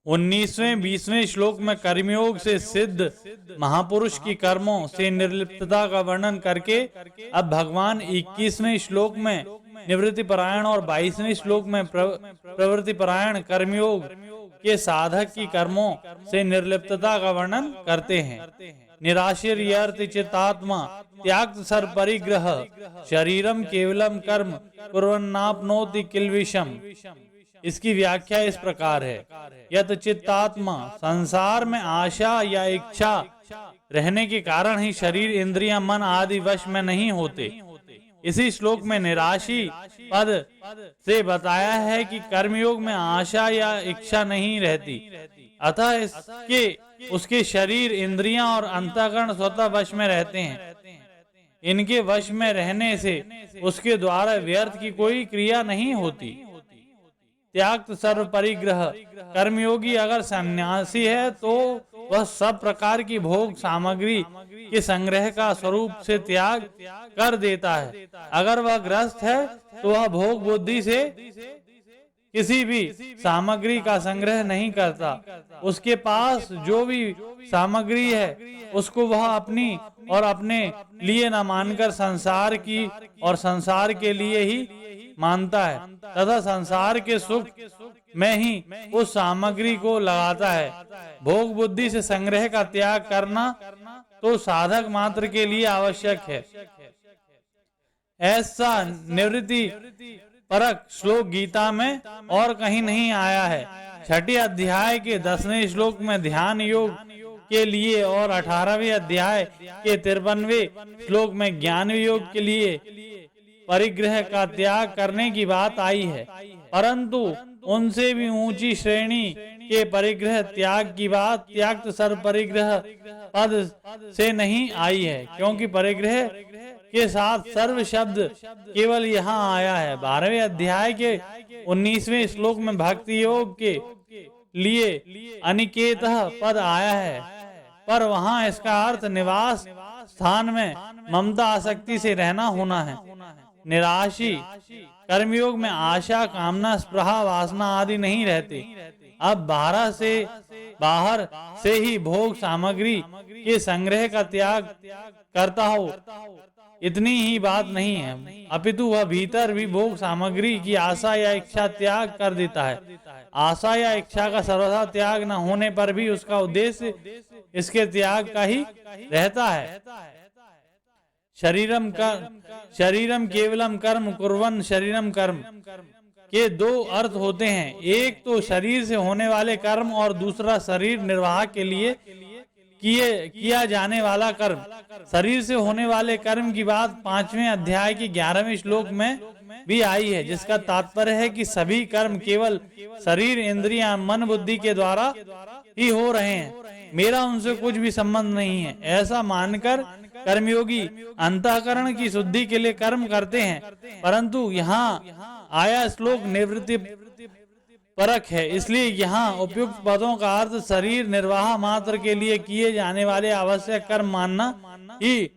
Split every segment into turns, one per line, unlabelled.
19वें 20वें श्लोक में कर्मयोग से सिद्ध महापुरुष की कर्मों से निर्लिप्तता का वर्णन करके अब भगवान 21वें श्लोक में निवृत्ति परायण और 22वें श्लोक में प्रवृत्ति परायण कर्मयोग के साधक की कर्मों से निर्लिप्तता का वर्णन करते हैं। निराशीर्यर्थ चित्तात्मा त्याग सर परिग्रह शरीरम केवलम कर्म कुर्वन्नाप्नोति किल्विषम। इसकी व्याख्या इस प्रकार है, यत चित्तात्मा संसार में आशा या इच्छा रहने के कारण ही शरीर इंद्रियां मन आदि वश में नहीं होते। इसी श्लोक में निराशी पद से बताया है कि कर्मयोग में आशा या इच्छा नहीं रहती, अतः इसके उसके शरीर इंद्रियां और अंतःकरण स्वतः वश में रहते हैं। इनके वश में रहने से उसके द्वारा व्यर्थ की कोई क्रिया नहीं होती। त्याग सर्व परिग्रह कर्मयोगी अगर सन्यासी है तो वह सब प्रकार की भोग सामग्री के संग्रह का स्वरूप से त्याग कर देता है। अगर वह ग्रस्त है तो वह भोग बुद्धि से किसी भी सामग्री का संग्रह नहीं करता। उसके पास जो भी सामग्री है उसको वह अपनी और अपने लिए न मानकर संसार की और संसार के लिए ही मानता है तथा संसार के सुख में ही उस सामग्री को लगाता है। भोग बुद्धि से संग्रह का त्याग करना तो साधक मात्र के लिए आवश्यक है। ऐसा निवृत्ति परक श्लोक गीता में और कहीं नहीं आया है। छठे अध्याय के 10वें श्लोक में ध्यान योग के लिए और 18वें अध्याय के 53वें श्लोक में ज्ञान योग के लिए परिग्रह का त्याग करने की बात आई है, परंतु उनसे भी ऊंची श्रेणी के परिग्रह त्याग की बात त्याग सर्व परिग्रह पद से नहीं आई है, क्योंकि परिग्रह के साथ सर्व शब्द केवल यहाँ आया है। 12वें अध्याय के 19वें श्लोक में भक्ति योग के लिए अनिकेतः पद आया है, पर वहाँ इसका अर्थ निवास स्थान में ममता आसक्ति से रहना होना है। निराशी कर्मयोग में आशा कामना स्पृहा वासना आदि नहीं रहते। अब बाहर से ही भोग सामग्री के संग्रह का त्याग करता हो इतनी ही बात नहीं है, अपितु वह भीतर भी भोग सामग्री की आशा या इच्छा त्याग कर देता है। आशा या इच्छा का सर्वथा त्याग न होने पर भी उसका उद्देश्य इसके त्याग का ही रहता है। शरीरम केवलम कर्म कुर्वन् शरीरम कर्म के दो अर्थ होते हैं, एक तो शरीर से होने वाले कर्म और दूसरा शरीर निर्वाह के लिए किया जाने वाला कर्म। शरीर से होने वाले कर्म की बात 5वें अध्याय के 11वें श्लोक में भी आई है, जिसका तात्पर्य है कि सभी कर्म केवल शरीर इंद्रियां मन बुद्धि के द्वारा ही हो रहे हैं, मेरा उनसे कुछ भी संबंध नहीं है। ऐसा मानकर कर्मयोगी अंतःकरण की शुद्धि के लिए कर्म करते हैं, परंतु यहाँ आया श्लोक निवृत्ति परक है, इसलिए यहाँ उपयुक्त पदों का अर्थ शरीर निर्वाह मात्र के लिए किए जाने वाले आवश्यक कर्म मानना ही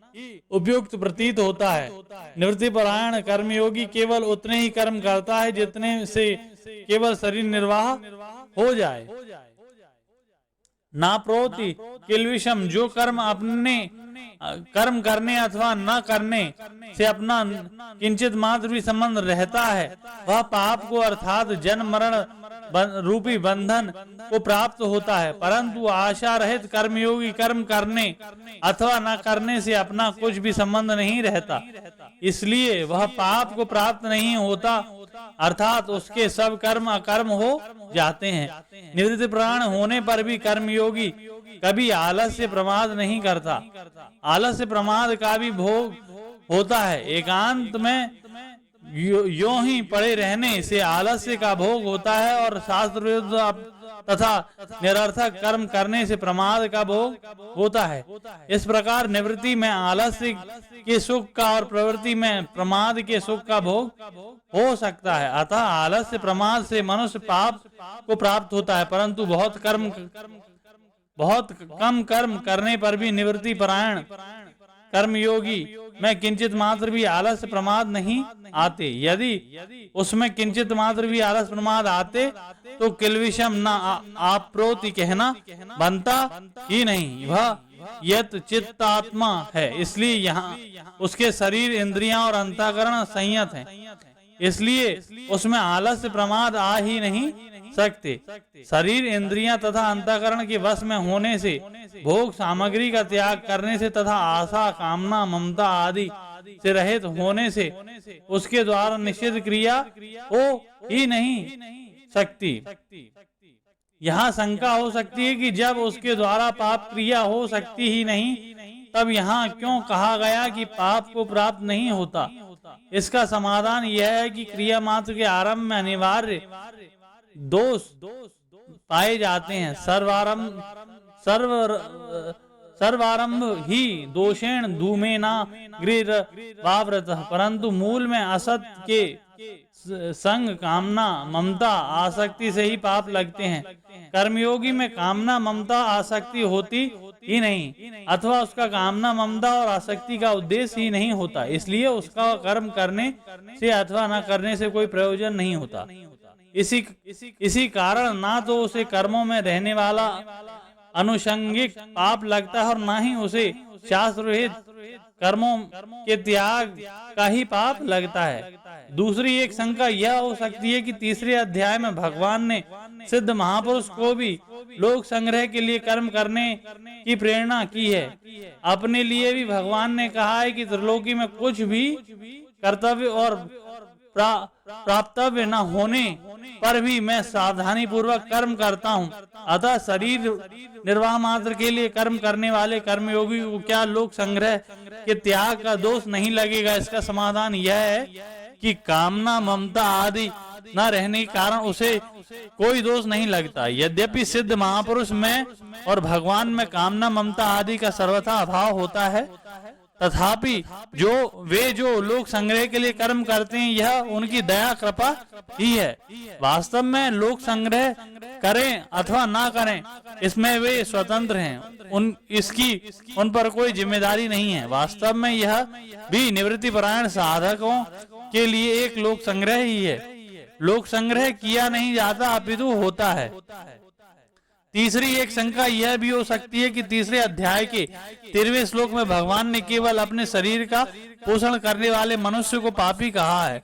उपयुक्त प्रतीत होता है। निवृत्ति परायण कर्मयोगी केवल उतने ही कर्म करता है जितने से केवल शरीर निर्वाह हो जाए। ना प्रोति किल्विषम, जो कर्म अपने कर्म करने अथवा न करने से अपना किंचित मात्र भी संबंध रहता है, वह पाप को अर्थात जन्म मरण रूपी बंधन को प्राप्त होता है। परंतु आशा रहित कर्मयोगी कर्म करने अथवा न करने से अपना कुछ भी संबंध नहीं रहता, इसलिए वह पाप को प्राप्त नहीं होता, अर्थात उसके सब कर्म अकर्म हो जाते हैं। निवृत्ति प्राण होने पर भी कर्मयोगी कभी आलस्य प्रमाद नहीं करता। आलस्य प्रमाद का भी भोग होता है। एकांत में यों ही पड़े रहने से आलस्य का भोग होता है और शास्त्र विरुद्ध तथा निरर्थक कर्म करने से प्रमाद का भोग होता है। इस प्रकार निवृत्ति में आलस्य के सुख का और प्रवृत्ति में प्रमाद के सुख का भोग हो सकता है। अतः आलस्य प्रमाद से मनुष्य पाप को प्राप्त होता है, परंतु बहुत कम कर्म करने पर भी निवृत्ति परायण कर्मयोगी में किंचित मात्र भी आलस्य प्रमाद नहीं आते। यदि उसमें किंचित मात्र भी आलस्य प्रमाद आते तो किल्विषम न आप्रोति कहना बनता ही नहीं। वह यत चित्तात्मा है, इसलिए यहाँ उसके शरीर, इंद्रियां और अंतःकरण संयत हैं, इसलिए उसमें आलस्य प्रमाद आ ही नहीं सकते। शरीर, इंद्रियां तथा अंतःकरण के वश में होने से, भोग सामग्री का त्याग करने से तथा आशा, कामना, ममता आदि से रहित होने से उसके द्वारा निषिद्ध क्रिया हो ही नहीं सकती। यहाँ शंका हो सकती है कि जब उसके द्वारा पाप क्रिया हो सकती ही नहीं, तब यहाँ क्यों कहा गया कि पाप को प्राप्त नहीं होता। इसका समाधान यह है कि क्रिया मात्र के आरंभ में अनिवार्य दोष पाए जाते हैं। सर्वारंभ ही दोषेण धूमेना गृह वावृत, परंतु मूल में असत के संग, कामना, ममता, आसक्ति से ही पाप लगते हैं। कर्मयोगी में कामना, ममता, आसक्ति होती ही नहीं, अथवा उसका कामना, ममता और आसक्ति का उद्देश्य ही नहीं होता, इसलिए उसका कर्म करने से अथवा न करने से कोई प्रयोजन नहीं होता। इसी कारण ना तो उसे कर्मों में रहने वाला अनुषंगिक पाप लगता है और ना ही उसे शास्त्रविहित कर्मों के त्याग का ही पाप लगता है। दूसरी एक शंका यह हो सकती है कि तीसरे अध्याय में भगवान ने सिद्ध महापुरुष को भी लोक संग्रह के लिए कर्म करने की प्रेरणा की है। अपने लिए भी भगवान ने कहा है कि त्रिलोकी में कुछ भी कर्तव्य और प्राप्तव्य न होने पर भी मैं सावधानी पूर्वक कर्म करता हूँ, अतः शरीर निर्वाह मात्र के लिए कर्म करने वाले कर्मयोगी को क्या लोक संग्रह के त्याग का दोष नहीं लगेगा। इसका समाधान यह है कि कामना, ममता आदि न रहने के कारण उसे कोई दोष नहीं लगता। यद्यपि सिद्ध महापुरुष में और भगवान में कामना, ममता आदि का सर्वथा अभाव होता है, तथापि जो लोक संग्रह के लिए कर्म करते हैं यह उनकी दया कृपा ही है। वास्तव में लोक संग्रह करें अथवा ना करें इसमें वे स्वतंत्र हैं, उन पर कोई जिम्मेदारी नहीं है। वास्तव में यह भी निवृत्ति परायण साधकों के लिए एक लोक संग्रह ही है। लोक संग्रह किया नहीं जाता अपितु होता है। तीसरी एक शंका यह भी हो सकती है कि तीसरे अध्याय के 13वें श्लोक में भगवान ने केवल अपने शरीर का पोषण करने वाले मनुष्य को पापी कहा है,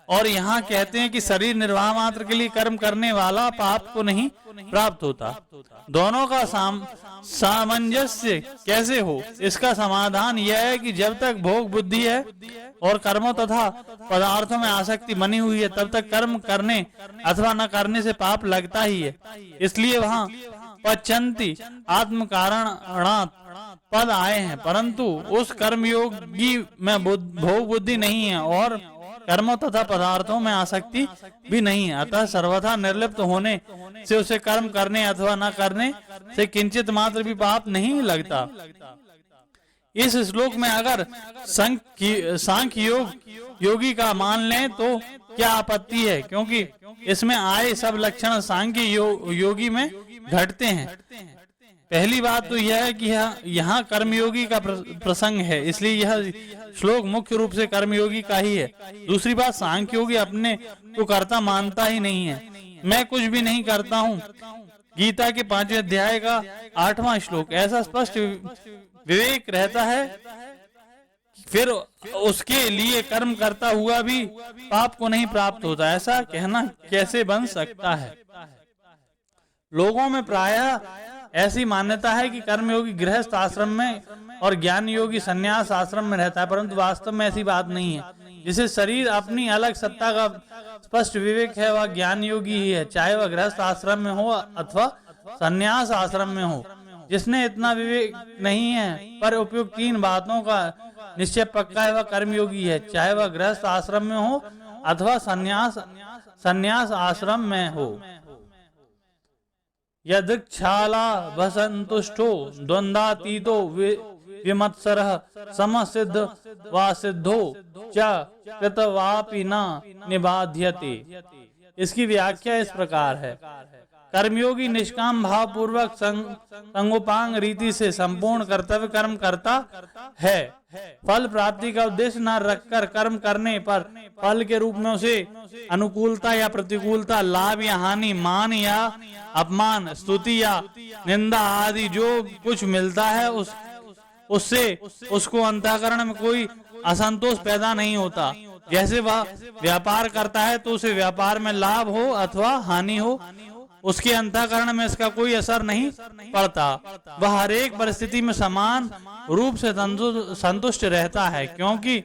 और यहाँ कहते हैं कि शरीर निर्वाह मात्र के लिए कर्म करने वाला पाप को नहीं प्राप्त होता। दोनों का सामंजस्य कैसे हो? इसका समाधान यह है कि जब तक भोग बुद्धि है और कर्मों तथा पदार्थों में आसक्ति बनी हुई है, तब तक कर्म करने अथवा न करने से पाप लगता ही है। इसलिए वहाँ पच्यन्ति आत्म कारणात् पद आए हैं, परंतु उस कर्मयोगी में भोग बुद्धि नहीं है और कर्मों तथा पदार्थों में आसक्ति भी नहीं है, अतः सर्वथा निर्लिप्त होने से उसे कर्म करने अथवा न करने से किंचित मात्र भी पाप नहीं लगता। इस श्लोक में अगर सांख्य योगी का मान लें तो क्या आपत्ति है, क्योंकि इसमें आए सब लक्षण सांख्य योगी में घटते हैं। पहली बात तो यह है कि यहाँ कर्मयोगी का प्रसंग है, इसलिए यह श्लोक मुख्य रूप से कर्मयोगी का ही है। दूसरी बात, सांख्य योगी अपने को कर्ता मानता ही नहीं है। मैं कुछ भी नहीं करता हूँ, गीता के 5वें अध्याय का 8वां श्लोक, ऐसा स्पष्ट विवेक रहता है, फिर उसके लिए कर्म करता हुआ भी पाप को नहीं प्राप्त होता। ऐसा कहना कैसे बन सकता है? लोगों में प्रायः ऐसी मान्यता है कि कर्मयोगी गृहस्थ आश्रम में और ज्ञान योगी संन्यास आश्रम में रहता है, परंतु वास्तव में ऐसी बात नहीं है। जिसे शरीर अपनी अलग सत्ता का स्पष्ट विवेक है वह ज्ञान योगी ही है, चाहे वह गृहस्थ आश्रम में हो अथवा संन्यास आश्रम में हो। जिसने इतना विवेक नहीं है पर उपयुक्त 3 बातों का निश्चय पक्का है वह कर्मयोगी है, चाहे वह गृहस्थ आश्रम में हो अथवा संन्यास आश्रम में हो। यदृच्छाला वसंतुष्टो द्वंद्वातीतो विमत्सरः समसिद्ध वा सिद्धो च कृतवापि न निबाध्यते। इसकी व्याख्या इस प्रकार है, कर्मयोगी निष्काम भाव पूर्वक संगोपांग रीति से संपूर्ण कर्तव्य कर्म करता है। फल प्राप्ति का उद्देश्य न रखकर कर्म करने पर फल के रूप में उसे अनुकूलता या प्रतिकूलता, लाभ या हानि, मान या अपमान, स्तुति या निंदा आदि जो कुछ मिलता है उससे उसको अंतःकरण में कोई असंतोष पैदा नहीं होता। जैसे वह व्यापार करता है तो उसे व्यापार में लाभ हो अथवा हानि हो, उसके अंतःकरण में इसका कोई असर नहीं पड़ता। वह हर एक परिस्थिति में समान रूप से संतुष्ट रहता है, क्योंकि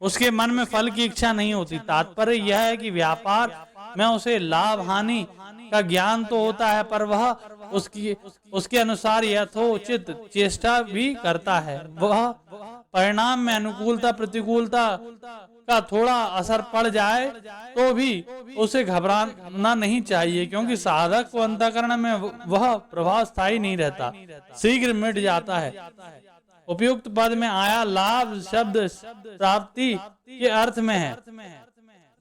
उसके मन में फल की इच्छा नहीं होती। तात्पर्य यह है कि व्यापार में उसे लाभ हानि का ज्ञान तो होता है, पर वह उसके अनुसार यथोचित चेष्टा भी करता है। वह परिणाम में अनुकूलता प्रतिकूलता का थोड़ा असर पड़ जाए तो भी उसे घबराना नहीं चाहिए, क्योंकि साधक को अंतःकरण में वह प्रभाव स्थायी नहीं रहता, शीघ्र मिट जाता है। उपयुक्त पद में आया लाभ शब्द प्राप्ति के अर्थ में है,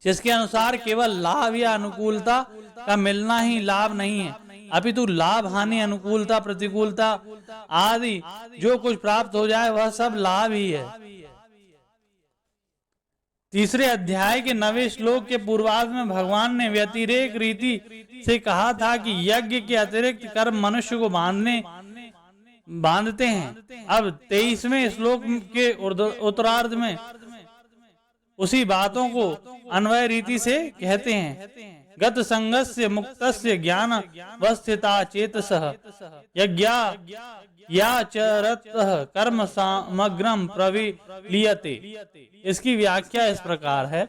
जिसके अनुसार केवल लाभ या अनुकूलता का मिलना ही लाभ नहीं है, अपितु लाभ हानि अनुकूलता प्रतिकूलता आदि जो कुछ प्राप्त हो जाए वह सब लाभ ही है। तीसरे अध्याय के 9वें श्लोक के पूर्वार्ध में भगवान ने व्यतिरेक रीति से कहा था कि यज्ञ के अतिरिक्त कर्म मनुष्य को बांधते हैं। अब 23वें श्लोक के उत्तरार्ध में उसी बातों को अन्वय रीति से कहते हैं। गत संगस्य मुक्तस्य ज्ञान वस्थिता चेतसः यज्ञा या चरतः कर्म समग्रम प्रविलीयते। इसकी व्याख्या इस प्रकार है।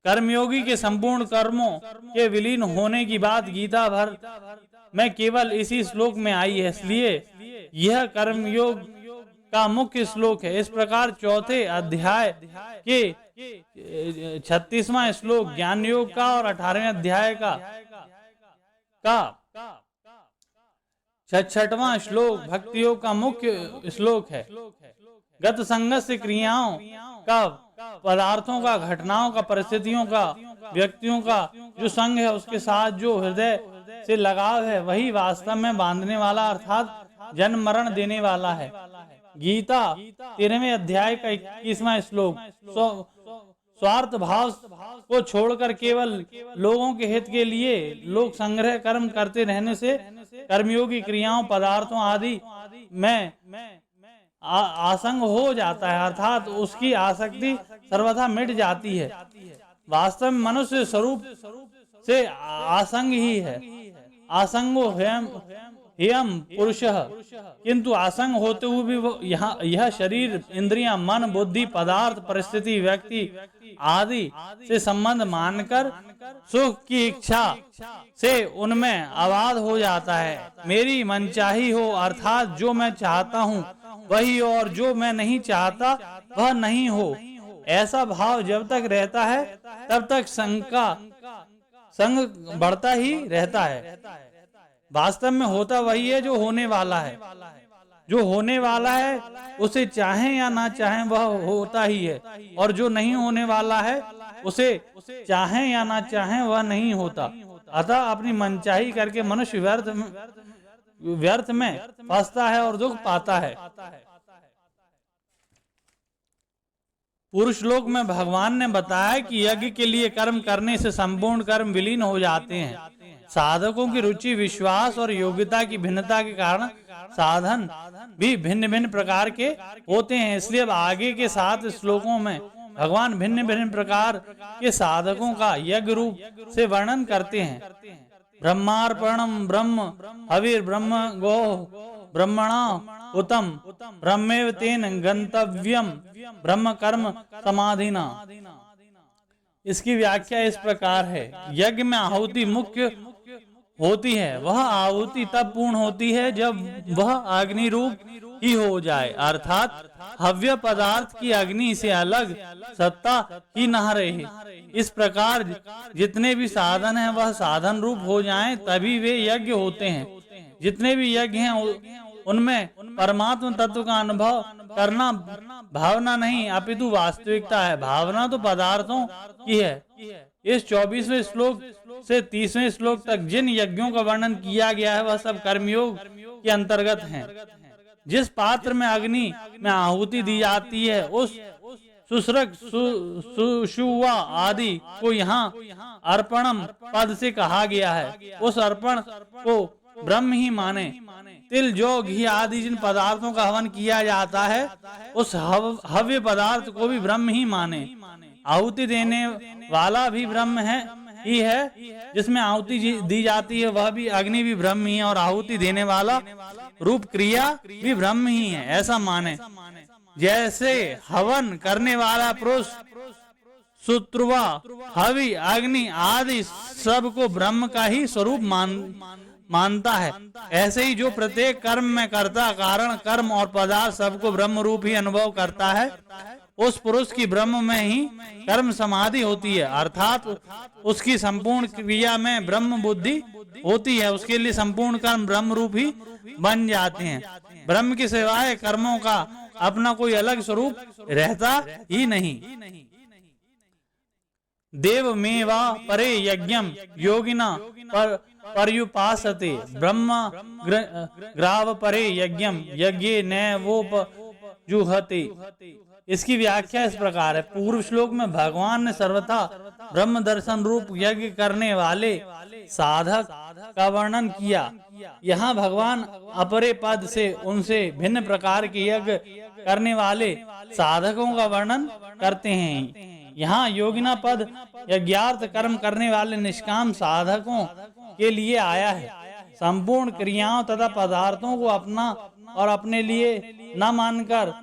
कर्मयोगी के संपूर्ण कर्मों के विलीन होने की बात गीता भर में केवल इसी श्लोक में आई है, इसलिए यह कर्मयोग का मुख्य श्लोक है। इस प्रकार चौथे अध्याय के 36वां श्लोक ज्ञान योग का और 18वें अध्याय का 66वां श्लोक भक्ति योग का मुख्य श्लोक है। गत संगत से क्रियाओं का, पदार्थों का, घटनाओं का, परिस्थितियों का, व्यक्तियों का जो संग है उसके साथ जो हृदय से लगाव है वही वास्तव में बांधने वाला अर्थात जन्म मरण देने वाला है। गीता 13वें अध्याय का 21वां श्लोक स्वार्थ भाव को छोड़कर केवल लोगों के हित के लिए लोक संग्रह कर्म करते रहने से कर्मयोगी क्रियाओं पदार्थों आदि में आसंग हो जाता है, अर्थात उसकी आसक्ति सर्वथा मिट जाती है। वास्तव में मनुष्य स्वरूप से आसंग ही है। आसंगो ह्यम पुरुषः, किंतु आसंग होते हुए भी वो यह शरीर इंद्रियां मन बुद्धि पदार्थ परिस्थिति व्यक्ति आदि से संबंध मानकर सुख की इच्छा से उनमें आबाद हो जाता है। मेरी मनचाही हो अर्थात जो मैं चाहता हूँ वही, और जो मैं नहीं चाहता वह नहीं हो, ऐसा भाव जब तक रहता है तब तक संग बढ़ता ही रहता है। वास्तव में होता वही है जो होने वाला है। जो होने वाला है उसे चाहें या ना चाहें वह होता ही है, और जो नहीं होने वाला है उसे चाहें या ना चाहें वह नहीं होता। अतः अपनी मनचाही करके मनुष्य व्यर्थ में फंसता है और दुख पाता है। पुरुष लोक में भगवान ने बताया कि यज्ञ के लिए कर्म करने से संपूर्ण कर्म विलीन हो जाते हैं। साधकों की रुचि विश्वास और योग्यता की भिन्नता के कारण साधन भी भिन्न भिन्न प्रकार के होते हैं। इसलिए अब आगे के 7 श्लोकों में भगवान भिन्न भिन्न प्रकार के साधकों का यज्ञ रूप से वर्णन करते हैं। ब्रह्मार्पणम ब्रह्म हविर ब्रह्म गो ब्रह्मणा उत्तम ब्रह्मेव तेन गंतव्यम ब्रह्म कर्म समाधिना। इसकी व्याख्या इस प्रकार है। यज्ञ में आहुति मुख्य होती है। वह आहुति तब पूर्ण होती है जब वह अग्नि रूप ही हो जाए, अर्थात हव्य पदार्थ की अग्नि से अलग सत्ता ही न रहे। इस प्रकार जितने भी साधन हैं वह साधन रूप हो जाएं, तभी वे यज्ञ होते हैं। जितने भी यज्ञ हैं उनमें परमात्मा तत्व का अनुभव करना भावना नहीं अपितु वास्तविकता है। भावना तो पदार्थों की है। इस 24वें श्लोक से 30वें श्लोक तक जिन यज्ञों का वर्णन किया गया है वह सब कर्मयोग के अंतर्गत हैं। जिस पात्र में अग्नि में आहुति दी जाती है उस सुश्रक सुषुवा आदि को यहाँ अर्पणम पद से कहा गया है। उस अर्पण को ब्रह्म ही माने। तिल जौ घी आदि जिन पदार्थों का हवन किया जाता है उस हव्य पदार्थ को भी ब्रह्म ही माने। आहुति देने वाला भी ब्रह्म ही है। जिसमें आहुति दी जाती है वह भी अग्नि भी ब्रह्म ही है और आहुति देने वाला रूप क्रिया भी ब्रह्म ही है, ऐसा माने। जैसे हवन करने वाला पुरुष सुत्रवा हवि अग्नि आदि सब को ब्रह्म का ही स्वरूप मानता है, ऐसे ही जो प्रत्येक कर्म में कर्ता कारण कर्म और पदार्थ सबको ब्रह्म रूप ही अनुभव करता है उस पुरुष की ब्रह्म में ही कर्म समाधि होती है, अर्थात उसकी संपूर्ण क्रिया में ब्रह्म बुद्धि होती है। उसके लिए संपूर्ण कर्म ब्रह्म रूप ही बन जाते हैं। ब्रह्म के सिवाय कर्मों का अपना कोई अलग स्वरूप रहता ही नहीं। देव मेवा परे यज्ञम योगिना पर्युपासते ब्रह्म ग्राव परे यज्ञम यज्ञे नैवोपजुहते। इसकी व्याख्या इस प्रकार है। पूर्व श्लोक में भगवान ने सर्वथा ब्रह्म दर्शन रूप यज्ञ करने वाले साधक का वर्णन किया। यहाँ भगवान अपरे पद से उनसे भिन्न प्रकार के यज्ञ करने वाले साधकों का वर्णन करते हैं। यहाँ योगिना पद यज्ञार्थ कर्म करने वाले निष्काम साधकों के लिए आया है। संपूर्ण क्रियाओं तथा पदार्थों को अपना और अपने लिए न मानकर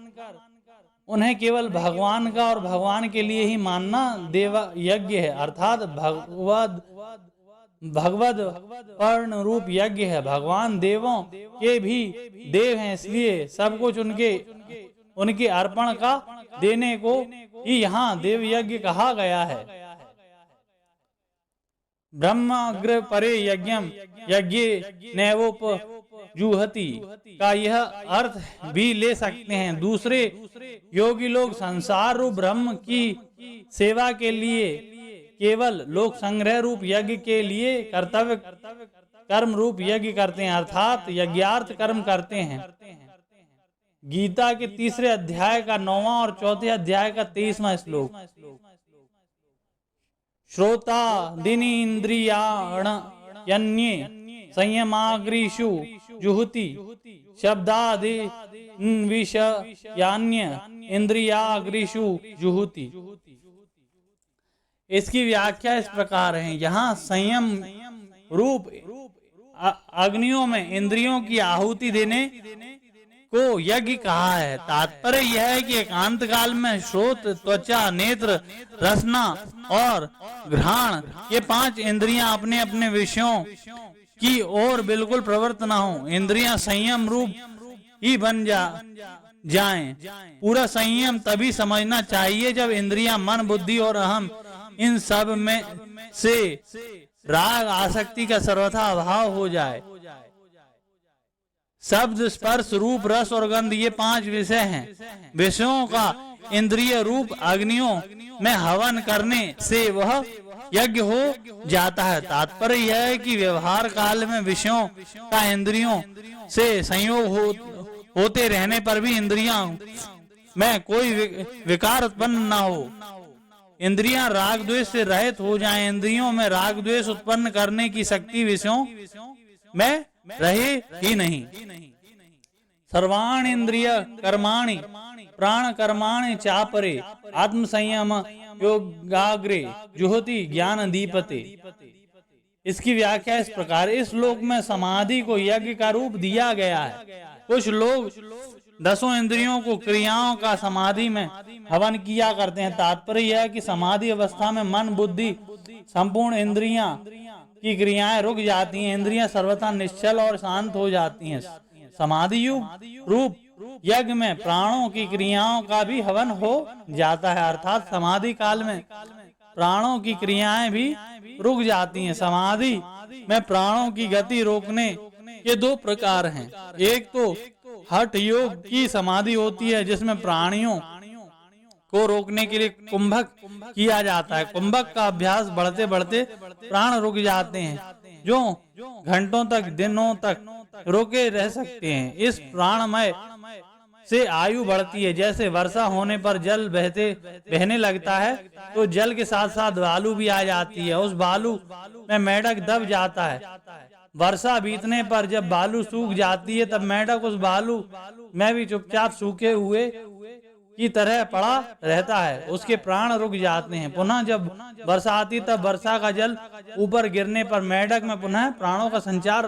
उन्हें केवल भगवान का और भगवान के लिए ही मानना देव यज्ञ है, अर्थात भगवद पर्ण रूप यज्ञ है। भगवान देवों के भी देव हैं, इसलिए सब कुछ उनके अर्पण का देने को ही यहाँ देव यज्ञ कहा गया है। ब्रह्माग्र परे यज्ञम यज्ञे नैवोपजुहति का यह अर्थ भी ले सकते हैं। दूसरे योगी लोग संसार रूप ब्रह्म की सेवा के लिए केवल लोक संग्रह रूप यज्ञ के लिए कर्तव्य कर्म रूप यज्ञ करते हैं, अर्थात यज्ञार्थ कर्म करते हैं। गीता के 3 अध्याय का 9वां और 4 अध्याय का 23वां श्लोक। श्रोता दिनी इंद्रियाण यन्ये संयमाग्रीषु जुहुति शब्दादि विषयान्य इंद्रियाग्रीषु जुहुति। इसकी व्याख्या इस प्रकार है। यहाँ संयम रूप अग्नियों में इंद्रियों की आहुति देने को यज्ञ कहा है। तात्पर्य यह है कि एकांत काल में श्रोत त्वचा नेत्र रसना और घ्राण ये 5 इंद्रियां अपने अपने विषयों की ओर बिल्कुल प्रवृत्त न हो। इंद्रियां संयम रूप ही बन जाएं। पूरा संयम तभी समझना चाहिए जब इंद्रियां मन बुद्धि और अहम इन सब में से राग आसक्ति का सर्वथा अभाव हो जाए। शब्द स्पर्श रूप रस और गंध ये 5 विषय हैं। विषयों का इंद्रिय रूप अग्नियों में हवन करने से वह यज्ञ हो जाता है। तात्पर्य यह है कि व्यवहार काल में विषयों का इंद्रियों से संयोग होते रहने पर भी इंद्रियां में कोई विकार उत्पन्न न हो। इंद्रियां राग द्वेष से रहित हो जाएं। इंद्रियों में राग द्वेष उत्पन्न करने की शक्ति विषयों में रहे ही नहीं। सर्वाणि इंद्रिय कर्माणि प्राण कर्माणि चापरे आत्म संयम योगाग्रे जुहोति ज्ञान दीपते। इसकी व्याख्या इस प्रकार। इस श्लोक में समाधि को यज्ञ का रूप दिया गया है। कुछ लोग 10 इंद्रियों को क्रियाओं का समाधि में हवन किया करते हैं। तात्पर्य यह है कि समाधि अवस्था में मन बुद्धि संपूर्ण इंद्रियां की क्रियाएं रुक जाती हैं। इंद्रियां सर्वथा निश्चल और शांत हो जाती हैं। समाधि युग रूप यज्ञ में प्राणों की क्रियाओं का भी हवन हो जाता है, अर्थात समाधि काल में प्राणों की क्रियाएं भी रुक जाती हैं। समाधि में प्राणों की गति रोकने के 2 प्रकार हैं। एक तो हठ योग की समाधि होती है जिसमें प्राणियों को रोकने के लिए कुंभक किया जाता है। कुंभक का अभ्यास बढ़ते बढ़ते प्राण रुक जाते हैं, जो घंटों तक, दिनों तक रुके रह सकते हैं। इस प्राणमय से आयु बढ़ती है। जैसे वर्षा होने पर जल बहने लगता है, तो जल के साथ साथ बालू भी आ जाती है। उस बालू में मेंढक दब जाता है। वर्षा बीतने पर जब बालू सूख जाती है, तब मेंढक उस बालू में भी चुपचाप सूखे हुए की तरह पड़ा रहता है। उसके प्राण रुक जाते हैं। पुनः जब वर्षा आती, तब वर्षा का जल ऊपर गिरने पर मेंढक में पुनः प्राणों का संचार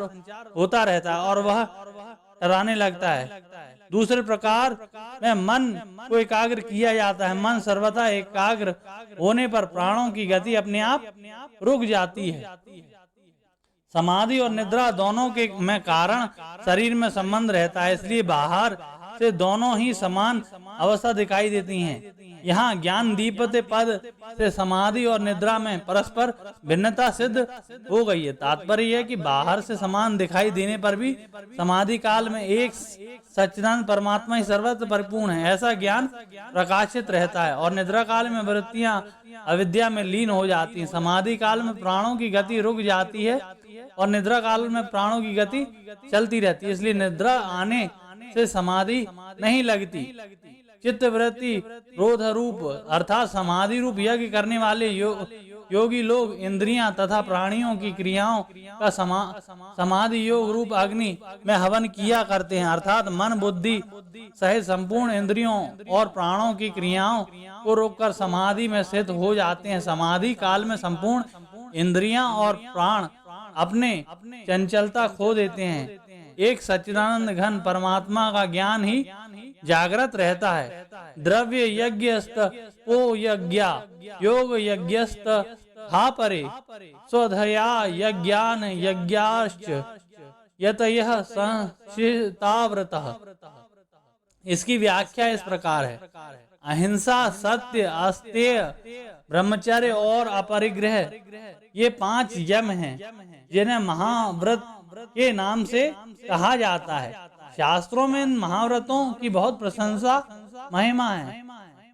होता रहता है और वह टहराने लगता है। दूसरे प्रकार में मन को एकाग्र किया जाता है। मन सर्वथा एकाग्र होने पर प्राणों की गति अपने आप रुक जाती है। समाधि और निद्रा दोनों के में कारण शरीर में संबंध रहता है, इसलिए बाहर से दोनों ही समान अवस्था दिखाई देती हैं। यहाँ ज्ञान दीपते पद से समाधि और निद्रा में परस्पर भिन्नता सिद्ध हो गई है। तात्पर्य है कि बाहर से समान दिखाई देने पर भी समाधि काल में एक सच्चिदानंद परमात्मा ही सर्वत्र परिपूर्ण है, ऐसा ज्ञान प्रकाशित रहता है। और निद्रा काल में वृत्तियां अविद्या में लीन हो जाती हैं। समाधि काल में प्राणों की गति रुक जाती है और निद्रा काल में प्राणों की गति चलती रहती है। इसलिए निद्रा आने से समाधि नहीं लगती। चित्त वृत्ति रोध रूप अर्थात समाधि रूप यज्ञ करने वाले योगी लोग इंद्रियां तथा प्राणियों की क्रियाओं का समाधि योग रूप अग्नि में हवन किया करते हैं। अर्थात मन बुद्धि सहित संपूर्ण इंद्रियों और प्राणों की क्रियाओं को रोककर समाधि में स्थित हो जाते हैं। समाधि काल में संपूर्ण इंद्रियां और प्राण अपने चंचलता खो देते हैं। एक सच्चिदानंद घन परमात्मा का ज्ञान ही जागृत रहता है। द्रव्य यज्ञस्त ओ यज्ञा योग यज्ञस्त हा परे स्वधया यज्ञान यज्ञाश्च यतयः संशिताव्रतः। इसकी व्याख्या इस प्रकार है। अहिंसा, सत्य, अस्तेय, ब्रह्मचर्य और अपरिग्रह ये 5 यम हैं, जिन्हें महाव्रत के नाम से कहा जाता है। शास्त्रों में इन महाव्रतों की बहुत प्रशंसा महिमा है।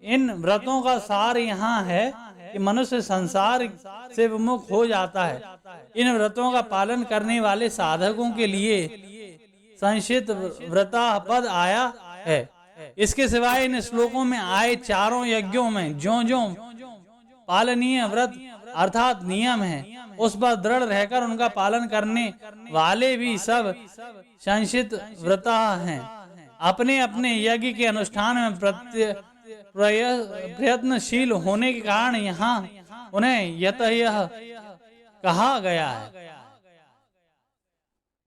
इन व्रतों का सार यहाँ है कि मनुष्य संसार से विमुख हो जाता है। इन व्रतों का पालन करने वाले साधकों के लिए संशित व्रता पद आया है। इसके सिवाय इन श्लोकों में आए चारों यज्ञों में जो पालनीय व्रत अर्थात नियम है, उस पर दृढ़ रहकर उनका पालन करने वाले भी सब संशित व्रता हैं। अपने अपने यज्ञ के अनुष्ठान में प्रयत्नशील होने के कारण यहाँ उन्हें यतयः कहा गया है।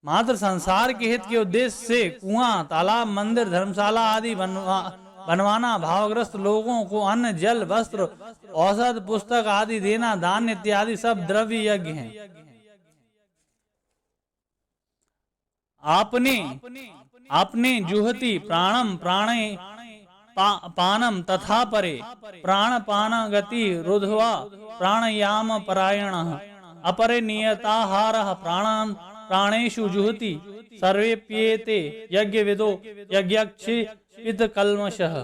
मात्र संसार के हित के उद्देश्य से कुआं, तालाब, मंदिर, धर्मशाला आदि बनवाना, भावग्रस्त लोगों को अन्न, जल, वस्त्र, औषध, पुस्तक आदि देना, दान इत्यादि सब द्रव्य यज्ञ हैं। आपने जुहति प्राणम प्राणे पानम तथा परे प्राणपान गति रुध्वा प्राणयाम परायणः अपरे नियताहारः प्राणेषु जुहति सर्वेप्येते यज्ञविदो यज्ञक्षित कल्मषः।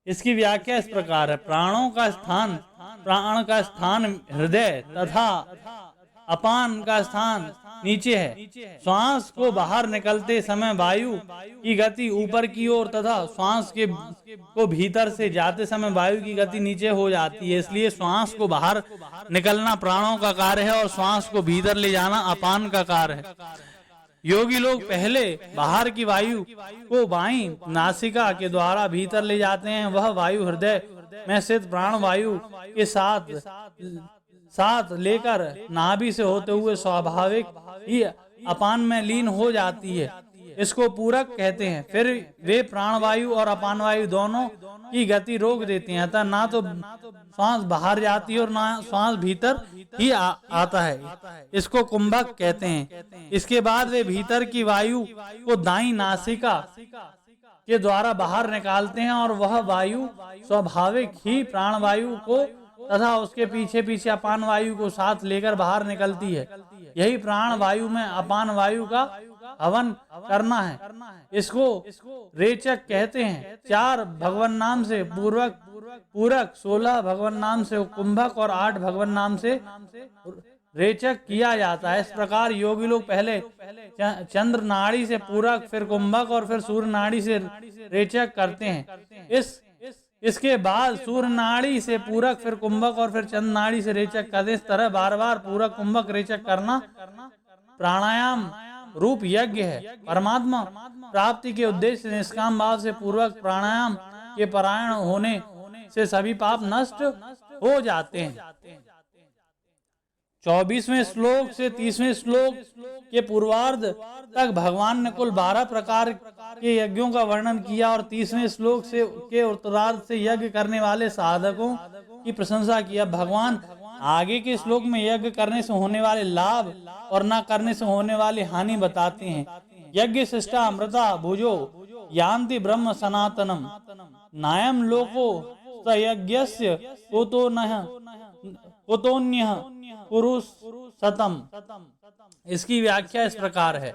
इसकी व्याख्या इस प्रकार है। प्राण का स्थान हृदय तथा अपान का स्थान नीचे है। श्वास को बाहर निकलते समय वायु की गति ऊपर की ओर तथा श्वास को भीतर से जाते समय वायु की गति नीचे हो जाती है। इसलिए श्वास को बाहर निकलना प्राणों का कार्य है और श्वास को भीतर ले जाना अपान का कार्य है। योगी लोग पहले बाहर की वायु को बाईं नासिका के द्वारा भीतर ले जाते हैं। वह वायु हृदय में स्थित प्राण वायु के साथ लेकर नाभि से होते हुए स्वाभाविक ही अपान में लीन हो जाती है। इसको पूरक कहते हैं। फिर वे प्राणवायु और अपान वायु दोनों की गति रोक देते हैं। अतः ना तो श्वास बाहर जाती है और ना श्वास भीतर ही आता है। इसको कुंभक कहते हैं। इसके बाद वे भीतर की वायु को दाईं नासिका के द्वारा बाहर निकालते हैं और वह वायु स्वाभाविक ही प्राणवायु को तथा उसके पीछे पीछे अपान वायु को साथ लेकर बाहर निकलती है। यही प्राण वायु में अपान वायु का हवन करना है। इसको रेचक कहते हैं। 4 भगवान नाम से पूरक, 16 भगवान नाम से कुंभक और 8 भगवान नाम से रेचक किया जाता है। इस प्रकार योगी लोग पहले चंद्र नाड़ी से पूरक, फिर कुंभक और फिर सूर्य नाड़ी से रेचक करते हैं। इसके बाद सूर्य नाड़ी से पूरक, फिर कुंभक और फिर चंद्र नाड़ी से रेचक करते। इस तरह बार बार पूरक कुंभक रेचक करना प्राणायाम रूप यज्ञ है। परमात्मा प्राप्ति के उद्देश्य से निष्काम भाव से पूर्वक प्राणायाम के परायण होने से सभी पाप नष्ट हो जाते हैं। 24वें श्लोक से 30वें श्लोक के पूर्वार्ध तक भगवान ने कुल 12 प्रकार के यज्ञों का वर्णन किया और 30वें श्लोक से के उत्तरार्ध से यज्ञ करने वाले साधकों की प्रशंसा किया। भगवान आगे के श्लोक में यज्ञ करने से होने वाले लाभ और न करने से होने वाली हानि बताते हैं। यज्ञ शिष्टा अमृता भुजो यान्ति ब्रह्म सनातनम नायम लोको सयज्ञस्य कुतोन्यः पुरुष सतम। इसकी व्याख्या इस प्रकार है।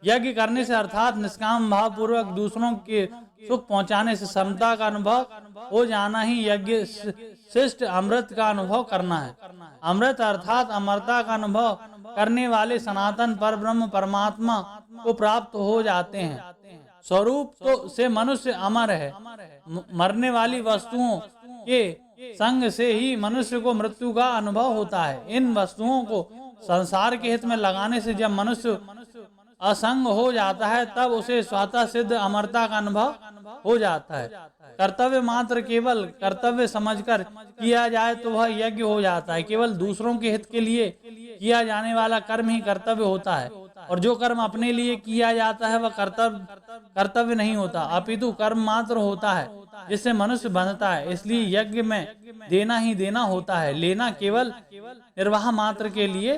यज्ञ करने से अर्थात निष्काम भाव पूर्वक दूसरों के सुख पहुंचाने से समता का अनुभव हो जाना ही यज्ञ शिष्ट अमृत का अनुभव करना है। अमृत अर्थात अमरता का अनुभव करने वाले सनातन पर ब्रह्म परमात्मा को प्राप्त हो जाते हैं। स्वरूप तो से मनुष्य अमर है। मरने वाली वस्तुओं के संग से ही मनुष्य को मृत्यु का अनुभव होता है। इन वस्तुओं को संसार के हित में लगाने से जब मनुष्य असंग हो जाता है तब उसे स्वतः सिद्ध अमरता का अनुभव हो जाता है। कर्तव्य मात्र केवल कर्तव्य समझकर किया जाए तो वह यज्ञ हो जाता है। केवल दूसरों के हित के लिए किया जाने वाला कर्म ही कर्तव्य होता है और जो कर्म अपने लिए किया जाता है वह कर्तव्य नहीं होता, अपितु कर्म मात्र होता है जिससे मनुष्य बनता है। इसलिए यज्ञ में देना ही देना होता है, लेना केवल निर्वाह मात्र के लिए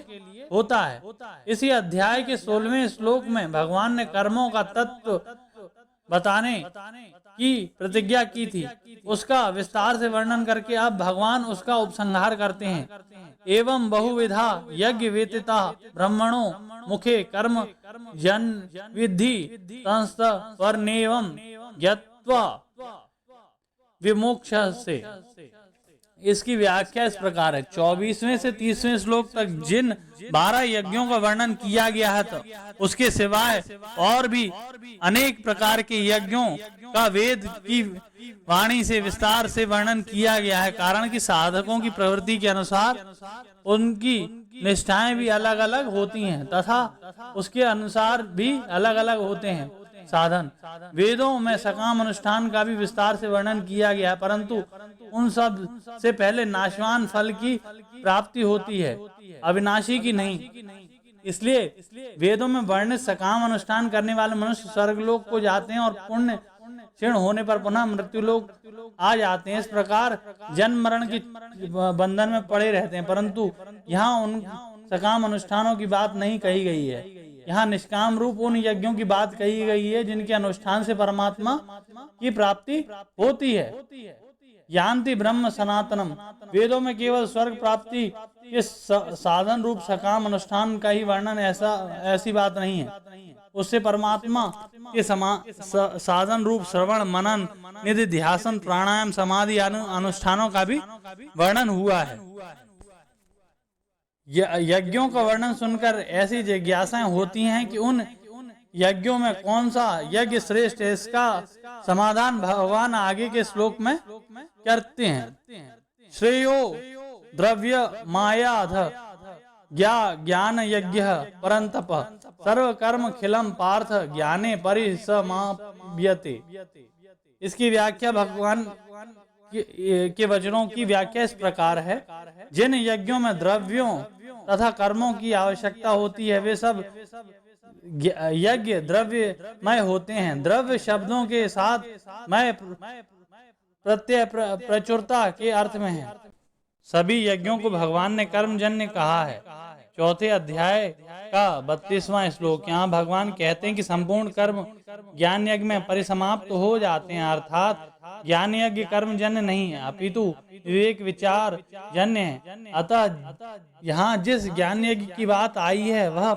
होता है। इसी अध्याय के 16वें श्लोक में भगवान ने कर्मों का तत्व बताने की प्रतिज्ञा की थी। उसका विस्तार से वर्णन करके अब भगवान उसका उपसंहार करते हैं। एवं बहुविधा यज्ञ वेतिता ब्रह्मणो मुखे कर्म जन विधि संस्त वर्णेवं यत्वा विमोक्ष से। इसकी व्याख्या इस प्रकार है। 24वें से 30वें श्लोक तक जिन 12 यज्ञों का वर्णन किया गया है तो उसके सिवाय और भी अनेक प्रकार के यज्ञों का वेद की वाणी से विस्तार से वर्णन किया गया है। कारण कि साधकों की प्रवृत्ति के अनुसार उनकी निष्ठाएं भी अलग अलग होती हैं तथा उसके अनुसार भी अलग अलग होते हैं साधन। वेदों में सकाम अनुष्ठान का भी विस्तार से वर्णन किया गया है, परंतु उन सब से पहले नाशवान फल की प्राप्ति होती है, अविनाशी की नहीं। इसलिए वेदों में वर्णित सकाम अनुष्ठान करने वाले मनुष्य स्वर्गलोक को जाते हैं और पुण्य क्षीण होने पर पुनः मृत्यु लोक आ जाते हैं। इस प्रकार जन्म मरण की बंधन में पड़े रहते हैं, परंतु यहाँ उन सकाम अनुष्ठानों की बात नहीं कही गई है। यहाँ निष्काम रूप उन यज्ञों की बात कही गई है जिनके अनुष्ठान से परमात्मा की प्राप्ति होती है। यान्ति ब्रह्म सनातनम। वेदों में केवल स्वर्ग प्राप्ति के साधन रूप सकाम अनुष्ठान का ही वर्णन ऐसी बात नहीं है। उससे परमात्मा के साधन रूप श्रवण मनन निधि ध्यासन प्राणायाम समाधि अनुष्ठानों का भी वर्णन हुआ है। यज्ञों का वर्णन सुनकर ऐसी जिज्ञासाएं होती हैं कि उन यज्ञों में कौन सा यज्ञ श्रेष्ठ है। इसका समाधान भगवान आगे के श्लोक में करते हैं। श्रेयो द्रव्य मायाध ज्ञान यज्ञ परंतप सर्व कर्म खिलम पार्थ ज्ञाने परिसमाप्यते। इसकी व्याख्या भगवान के वचनों की व्याख्या इस प्रकार है। जिन यज्ञों में द्रव्यों तथा कर्मों की आवश्यकता होती है वे सब यज्ञ द्रव्यमय होते हैं। द्रव्य शब्दों के साथ मय प्रत्यय प्रचुरता के अर्थ में है। सभी यज्ञों को भगवान ने कर्मजन्य कहा है। चौथे अध्याय का 32वां श्लोक। यहाँ भगवान कहते हैं कि संपूर्ण कर्म ज्ञान यज्ञ में परिसमाप्त हो जाते हैं, अर्थात ज्ञान यज्ञ कर्मजन्य नहीं है अपितु विवेक विचार जन्य है। अतः यहाँ जिस ज्ञान यज्ञ की बात आई है वह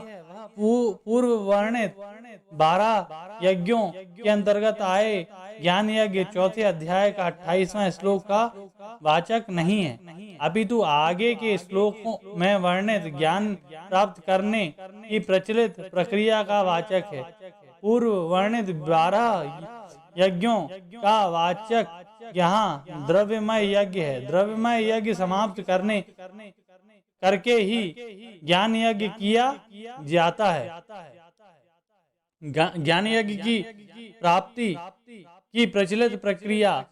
पूर्व वर्णित 12 यज्ञों के अंतर्गत आए ज्ञान यज्ञ चौथे अध्याय का 28वां श्लोक का वाचक नहीं है, अपितु आगे के श्लोकों में वर्णित ज्ञान प्राप्त करने की प्रचलित प्रक्रिया का वाचक है। पूर्व वर्णित 12 यज्ञों का वाचक यहाँ द्रव्यमय यज्ञ है। द्रव्यमय यज्ञ समाप्त करके ही ज्ञान यज्ञ किया जाता है। ज्ञान यज्ञ की प्राप्ति की प्रचलित प्रक्रिया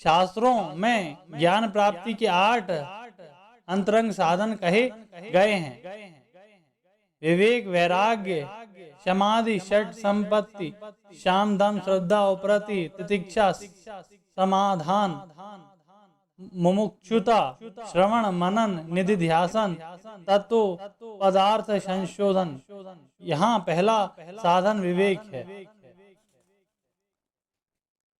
शास्त्रों में ज्ञान प्राप्ति के 8 अंतरंग साधन कहे गए हैं। विवेक, वैराग्य, समाधि, षट संपत्ति, शाम, दम, श्रद्धा, उपरति, तितिक्षा, समाधान, मुमुक्षुता, श्रवण, मनन, निधिध्यासन, तत्व पदार्थ संशोधन। यहाँ पहला साधन विवेक है।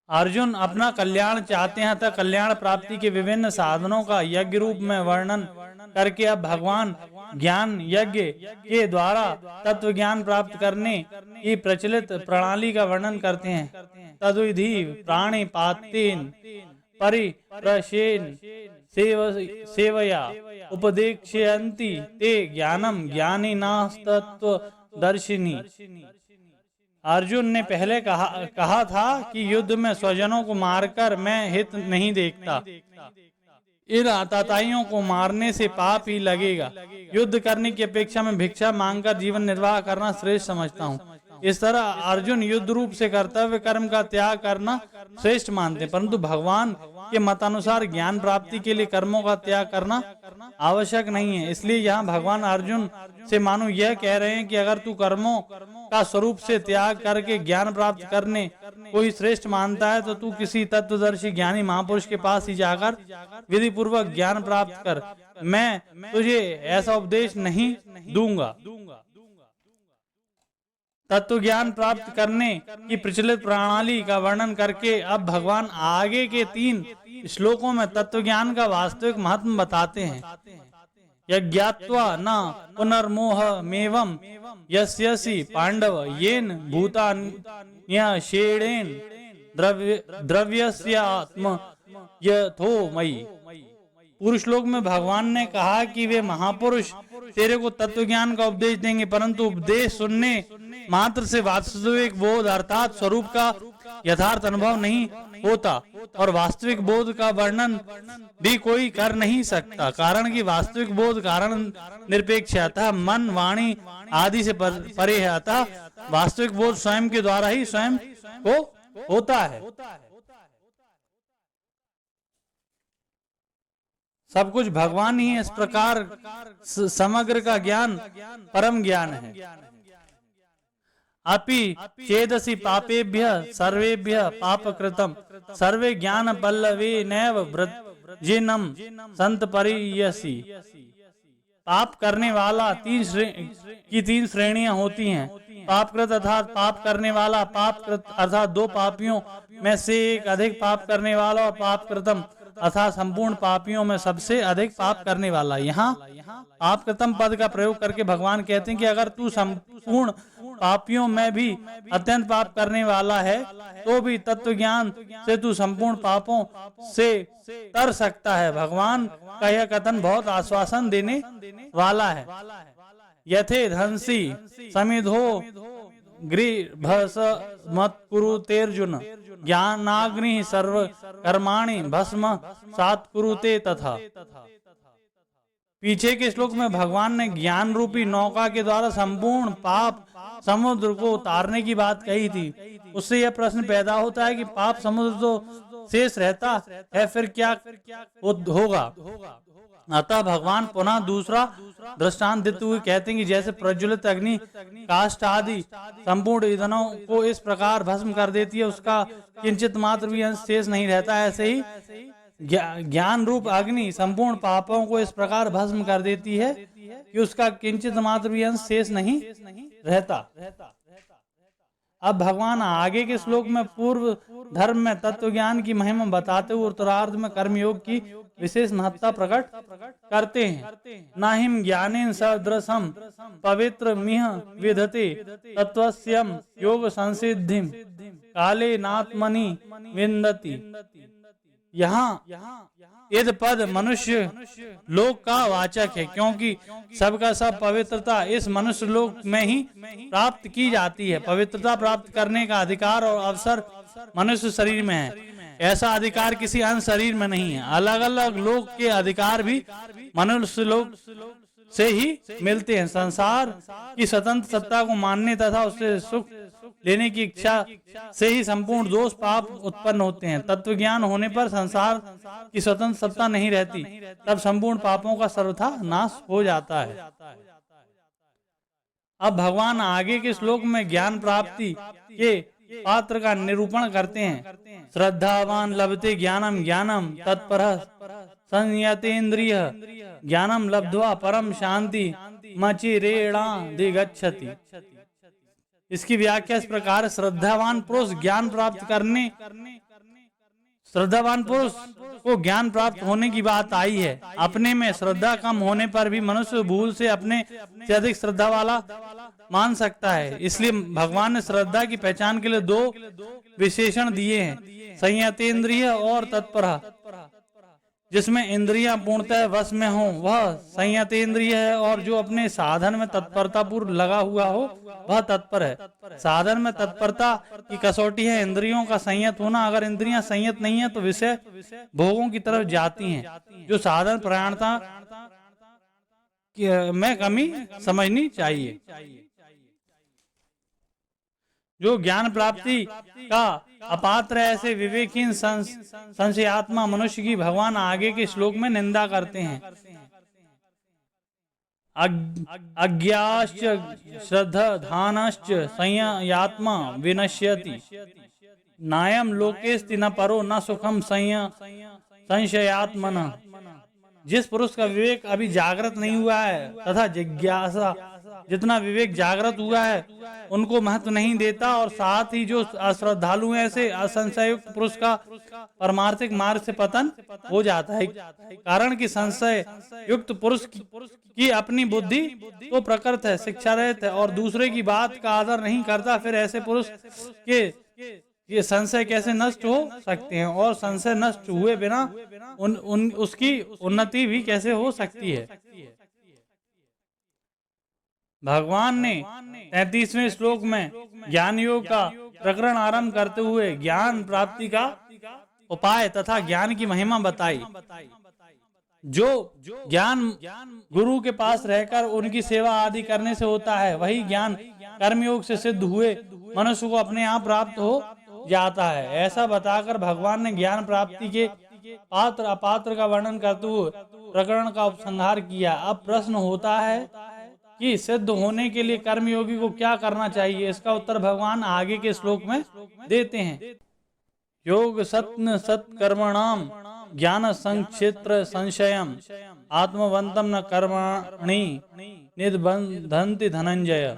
अर्जुन अपना कल्याण चाहते हैं, तथा कल्याण प्राप्ति के विभिन्न साधनों का यज्ञ रूप में वर्णन करके अब भगवान ज्ञान यज्ञ के द्वारा तत्व ज्ञान प्राप्त करने की प्रचलित प्रणाली का वर्णन करते हैं। तद्विधि प्राणिपातेन परिप्रशेन सेवया उपदेक्ष्यन्ति ते ज्ञानम ज्ञानिनास्तत्वदर्शिनी। अर्जुन ने पहले कहा था कि युद्ध में स्वजनों को मारकर मैं हित नहीं देखता। इन आतताइयों को मारने से पाप ही लगेगा। युद्ध करने की अपेक्षा में भिक्षा मांगकर जीवन निर्वाह करना श्रेष्ठ समझता हूँ। इस तरह अर्जुन युद्ध रूप से कर्तव्य कर्म का त्याग करना श्रेष्ठ मानते हैं, परंतु भगवान के मतानुसार ज्ञान प्राप्ति के लिए कर्मों का त्याग करना आवश्यक नहीं है। इसलिए यहाँ भगवान अर्जुन से मानो यह कह रहे हैं कि अगर तू कर्मों का स्वरूप से त्याग करके ज्ञान प्राप्त करने को ही श्रेष्ठ मानता है, तो तू किसी तत्वदर्शी ज्ञानी महापुरुष के पास ही जाकर विधि पूर्वक ज्ञान प्राप्त कर। मैं तुझे ऐसा उपदेश नहीं दूंगा। तत्व ज्ञान प्राप्त करने की प्रचलित प्रणाली का वर्णन करके अब भगवान आगे के 3 श्लोकों में तत्व ज्ञान का वास्तविक महत्व बताते हैं। यज्ञात्वा न पुनर्मोहमेवं यस्यसि पांडव येन भूतान्यषेणेन द्रव्यस्यात्म यथो मयि। पूर्व श्लोक में भगवान ने कहा कि वे महापुरुष तेरे को तत्व ज्ञान का उपदेश देंगे, परंतु उपदेश सुनने मात्र से वास्तविक बोध अर्थात स्वरूप का यथार्थ अनुभव नहीं होता, और वास्तविक बोध का वर्णन भी कोई कर नहीं सकता, कारण कि वास्तविक बोध कारण निरपेक्ष है, अतः मन, वाणी आदि से परे है। अतः वास्तविक बोध स्वयं के द्वारा ही स्वयं को होता है। सब कुछ भगवान ही है। इस प्रकार समग्र का ज्ञान परम ज्ञान है। अपि चेदसि पापेभ्यः सर्वेभ्यः पापकृतम् सर्वे ज्ञान पल्लवे नैव व्रजेनम् संत परियसि। पाप करने वाला 3 श्रेणियां होती हैं। पापकृत अर्थात पाप करने वाला, पापकृत अर्थात 2 पापियों में से एक अधिक पाप करने वाला, और पापकृतम अर्थात संपूर्ण पापियों में सबसे अधिक पाप करने वाला। यहाँ पापकृतम पद का प्रयोग करके भगवान कहते हैं कि अगर तू संपूर्ण पापियों में भी अत्यंत पाप करने वाला है, तो भी तत्व ज्ञान से तू संपूर्ण पापों से तर सकता है। भगवान का यह कथन बहुत आश्वासन देने वाला है। यथे धंसी समिधो गृभस्मत्कुरुतेर्जुन ज्ञानाग्नि सर्व कर्माणि भस्म सात कुरुते तथा। पीछे के श्लोक में भगवान ने ज्ञान रूपी नौका के द्वारा संपूर्ण पाप समुद्र को उतारने की बात कही थी। उससे यह प्रश्न पैदा होता है कि पाप समुद्र तो शेष रहता है, फिर क्या होगा। अतः भगवान पुनः दूसरा दृष्टांत देते हुए कहते हैं कि जैसे प्रज्वलित अग्नि काष्ठ आदि संपूर्ण ईंधनों को इस प्रकार भस्म कर देती है, उसका किंचित मात्र भी अंश शेष नहीं रहता, ऐसे ही ज्ञान रूप अग्नि संपूर्ण पापों को इस प्रकार भस्म कर देती है कि उसका किंचित मात्र भी अंश शेष नहीं रहता। अब भगवान आगे के श्लोक में पूर्व धर्म में तत्व ज्ञान की महिमा बताते हुए उत्तरार्ध में कर्मयोग की विशेष महत्ता प्रकट करते हैं। नाहिम ज्ञानेन सदृशम पवित्र मिह विधते तत्वस्यम योग संसिद्धिम काले नात्मनि विन्दति। यहाँ इद पद मनुष्य लोक का वाचक है, क्योंकि सबका सब पवित्रता इस मनुष्य लोक में ही प्राप्त की जाती है। पवित्रता प्राप्त करने का अधिकार और अवसर मनुष्य शरीर में है, ऐसा अधिकार किसी अन्य शरीर में नहीं है। अलग अलग लोक के अधिकार भी मनुष्य लोक से ही मिलते हैं। संसार की स्वतंत्र सत्ता को मानने तथा उससे सुख लेने की इच्छा से ही संपूर्ण दोष पाप उत्पन्न होते हैं। तत्व ज्ञान होने पर संसार की स्वतंत्र सत्ता नहीं रहती, तब संपूर्ण पापों का सर्वथा नाश हो जाता है। अब भगवान आगे के श्लोक में ज्ञान प्राप्ति के पात्र का निरूपण करते हैं। श्रद्धावान लभते ज्ञानम ज्ञानम तत्परः संयतेन्द्रिय ज्ञानम लब्ध्वा परम शांति मचिरेणाधिगच्छति। इसकी व्याख्या इस प्रकार, श्रद्धावान पुरुष को ज्ञान प्राप्त होने की बात आई है। अपने में श्रद्धा कम होने पर भी मनुष्य भूल से अपने से अधिक श्रद्धा वाला मान सकता है। इसलिए भगवान ने श्रद्धा की पहचान के लिए दो विशेषण दिए हैं, संयतेन्द्रिय और तत्पर। जिसमें इंद्रियां पूर्णतः वश में हो वह संयतेन्द्रिय है, और जो अपने साधन में तत्परता पूर्व लगा हुआ हो वह तत्पर है। साधन में तत्परता की कसौटी है इंद्रियों का संयत होना। अगर इंद्रियां संयत नहीं है तो विषय भोगों की तरफ जाती हैं, जो साधन प्रयाणता में कमी समझनी चाहिए। जो ज्ञान प्राप्ति का अपात्र ऐसे विवेकहीन संशयात्मा मनुष्य की भगवान आगे के श्लोक में निंदा करते हैं। अज्ञाश्च श्रद्धाधानश्च संययात्मा विनश्यति नायम लोकेस्ति न परो न सुखम संशयात्मनः। जिस पुरुष का विवेक अभी जागृत नहीं हुआ है तथा जिज्ञासा जितना विवेक जागृत हुआ है उनको महत्व नहीं देता, और साथ ही जो अश्रद्धालु है ऐसे असंशय युक्त पुरुष का परमार्थिक मार्ग से पतन हो जाता है। कारण कि संशय युक्त पुरुष की अपनी बुद्धि तो प्रकृत है, शिक्षा रहित है और दूसरे की बात का आदर नहीं करता। फिर ऐसे पुरुष के ये संशय कैसे नष्ट हो सकते हैं, और संशय नष्ट हुए बिना उसकी उन्नति भी कैसे हो सकती है। भगवान ने 33वें श्लोक में ज्ञान योग का प्रकरण आरंभ करते हुए ज्ञान प्राप्ति का उपाय तथा ज्ञान की महिमा बताई। जो ज्ञान गुरु के पास रहकर उनकी सेवा आदि करने से होता है, वही ज्ञान कर्मयोग से सिद्ध हुए मनुष्य को अपने आप प्राप्त हो जाता है। ऐसा बताकर भगवान ने ज्ञान प्राप्ति के पात्र अपात्र का वर्णन करते हुए प्रकरण का उपसंहार किया। अब प्रश्न होता है कि सिद्ध होने के लिए कर्मयोगी को क्या करना चाहिए। इसका उत्तर भगवान आगे के श्लोक में देते हैं। योग सत्न सत्कर्मणाम ज्ञान संक्षेत्र संशयम आत्मवंतम न कर्मणि निबंधन्ति धनंजय।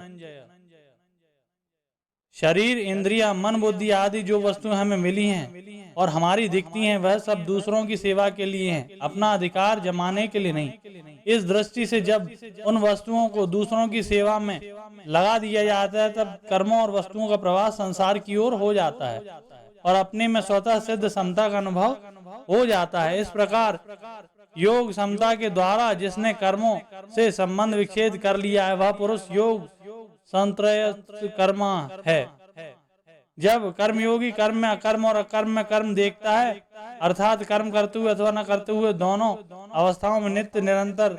शरीर इंद्रिया मन बुद्धि आदि जो वस्तुएं हमें मिली हैं और हमारी दिखती हैं, वह सब दूसरों की सेवा के लिए हैं, अपना अधिकार जमाने के लिए नहीं। इस दृष्टि से जब उन वस्तुओं को दूसरों की सेवा में लगा दिया जाता है, तब कर्मों और वस्तुओं का प्रवाह संसार की ओर हो जाता है और अपने में स्वतः सिद्ध समता का अनुभव हो जाता है। इस प्रकार योग समता के द्वारा जिसने कर्मों से संबंध विच्छेद कर लिया है, वह पुरुष योग संत्रयत कर्मा है। जब कर्मयोगी कर्म में अकर्म और अकर्म में कर्म देखता है, अर्थात कर्म करते हुए अथवा न करते हुए दोनों अवस्थाओं में नित्य निरंतर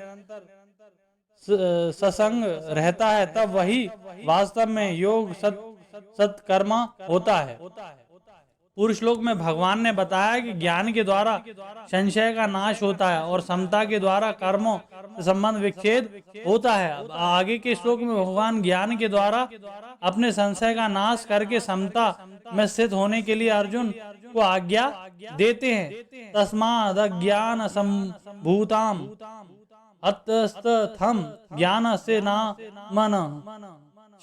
सत्संग रहता है, तब वही वास्तव में योग सत्कर्मा होता है। पूर्व श्लोक में भगवान ने बताया कि ज्ञान के द्वारा संशय का नाश होता है और समता के द्वारा कर्मों से संबंध विच्छेद होता है। आगे के श्लोक में भगवान ज्ञान के द्वारा अपने संशय का नाश करके समता में स्थित होने के लिए अर्जुन को आज्ञा देते हैं। तस्माद् अज्ञान संभूताम अतस्तथम ज्ञान से ना मन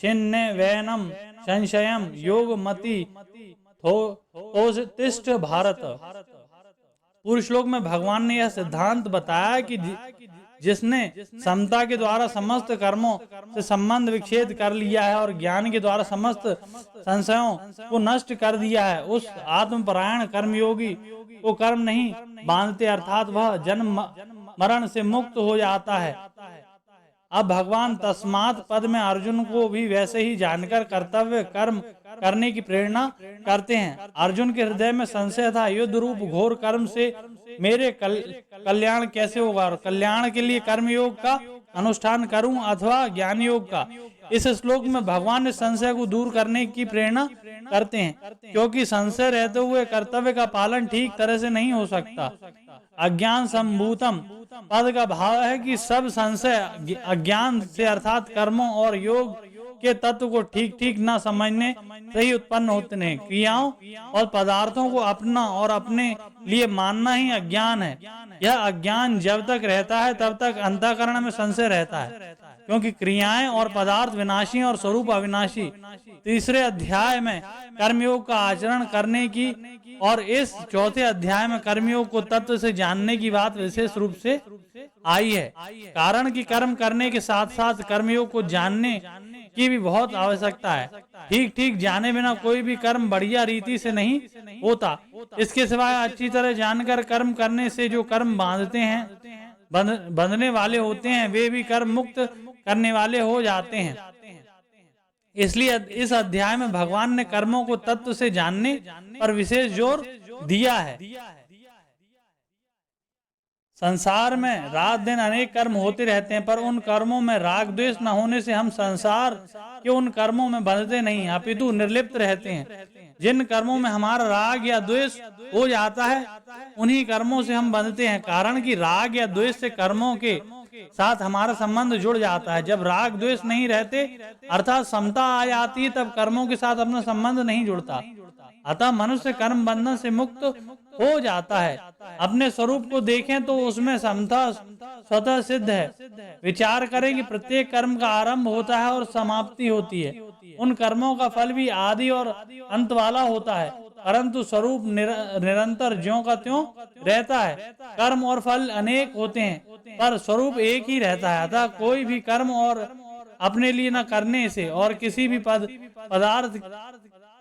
छिन्ने वैनम संशयम योग मति तिष्ठ भारत। पूर्व श्लोक में भगवान ने यह सिद्धांत बताया कि जिसने समता के द्वारा समस्त कर्मों से संबंध विच्छेद कर लिया है और ज्ञान के द्वारा समस्त संशयों को नष्ट कर दिया है, उस आत्मपरायण कर्मयोगी को कर्म नहीं बांधते, अर्थात वह जन्म मरण से मुक्त हो जाता है। अब भगवान तस्मात् पद में अर्जुन को भी वैसे ही जानकर कर्तव्य कर्म करने की प्रेरणा करते हैं। अर्जुन के हृदय में संशय था, युद्ध रूप घोर कर्म से मेरे कल्याण कैसे होगा, और कल्याण के लिए कर्मयोग का अनुष्ठान करूं अथवा ज्ञान योग का। इस श्लोक में भगवान ने संशय को दूर करने की प्रेरणा करते हैं, क्योंकि संशय रहते हुए कर्तव्य का पालन ठीक तरह से नहीं हो सकता। अज्ञान संभूतम पद का भाव है कि सब संशय अज्ञान से अर्थात कर्मों और योग के तत्व को ठीक ठीक न समझने से ही उत्पन्न होते हैं। क्रियाओं और पदार्थों को अपना और अपने लिए मानना ही अज्ञान है। यह अज्ञान जब तक रहता है तब तक अंतःकरण में संशय रहता है, क्योंकि क्रियाएं और पदार्थ विनाशी और स्वरूप अविनाशी। तीसरे अध्याय में कर्मयोग का आचरण करने की और इस चौथे अध्याय में कर्मयोग को तत्व से जानने की बात विशेष रूप से आई है, कारण कि कर्म करने के साथ साथ कर्मयोग को जानने की भी बहुत आवश्यकता है। ठीक ठीक जाने बिना कोई भी कर्म बढ़िया रीति से नहीं होता। इसके सिवाय अच्छी तरह जानकर कर्म करने से जो कर्म बांधते हैं बंधने वाले होते हैं, वे भी कर्म मुक्त करने वाले हो जाते हैं। इसलिए इस अध्याय में भगवान ने कर्मों को तत्व से जानने पर विशेष जोर दिया है। संसार में रात दिन अनेक कर्म होते रहते हैं, पर उन कर्मों में राग द्वेष न होने से हम संसार के उन कर्मों में बंधते नहीं, अपितु निर्लिप्त रहते हैं। जिन कर्मों में हमारा राग या द्वेष हो जाता है उन्हीं कर्मों से हम बंधते हैं, कारण कि राग या द्वेष से कर्मों के साथ हमारा संबंध जुड़ जाता है। जब राग द्वेष नहीं रहते अर्थात समता आ जाती है, तब कर्मों के साथ अपना संबंध नहीं जुड़ता। अतः मनुष्य कर्म बंधन से मुक्त हो जाता है। अपने स्वरूप को देखें तो उसमें समता स्वतः सिद्ध है। विचार करें कि प्रत्येक कर्म का आरंभ होता है और समाप्ति होती है। उन कर्मों का फल भी आदि और अंत वाला होता है, परंतु स्वरूप निरंतर ज्यों का त्यों रहता है। कर्म और फल अनेक होते हैं, पर स्वरूप एक ही रहता है। अतः कोई भी कर्म और अपने लिए न करने से और किसी भी पदार्थ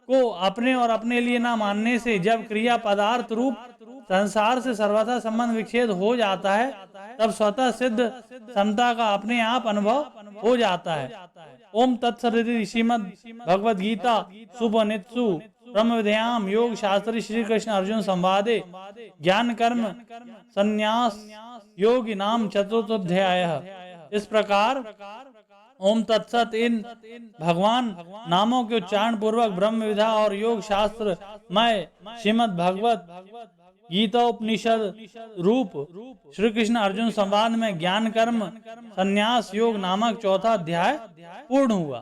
को अपने और अपने लिए न मानने से जब क्रिया पदार्थ रूप संसार से सर्वथा संबंध विच्छेद हो जाता है, तब स्वतः सिद्ध समता का अपने आप अनुभव हो जाता है। ओम तत्सदिति श्रीमद् भगवद गीता सुपनिषत्सु ब्रह्म विद्यायाम योग शास्त्री श्री कृष्ण अर्जुन संवादे ज्ञान कर्म संन्यास योग नाम चतुर्थोध्याय। इस प्रकार ओम तत्सत इन भगवान नामों के उच्चारण पूर्वक ब्रह्म विद्या और योग शास्त्र मय श्रीमद् भगवत गीता उपनिषद रूप श्री कृष्ण अर्जुन संवाद में ज्ञान कर्म संन्यास योग नामक चौथा अध्याय पूर्ण हुआ।